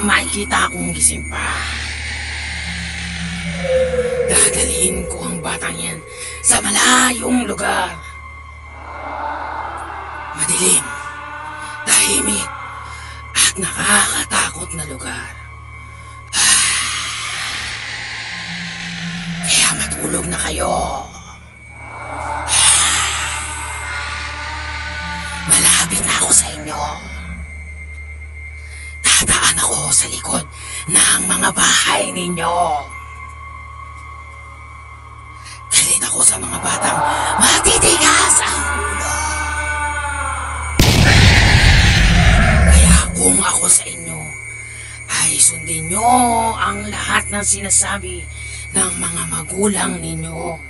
makikita akong gising pa, dadalhin ko ang batang yan sa malayong lugar. Madilim, tahimik, at nakakatakot na lugar. Kaya matulog na kayo. Malapit na ako sa inyo. Dadaan ako sa likod ng mga bahay ninyo. Galit ako sa mga batang matitigas ang ulo. Kaya kung ako sa inyo, ay sundin nyo ang lahat ng sinasabi ng mga magulang ninyo.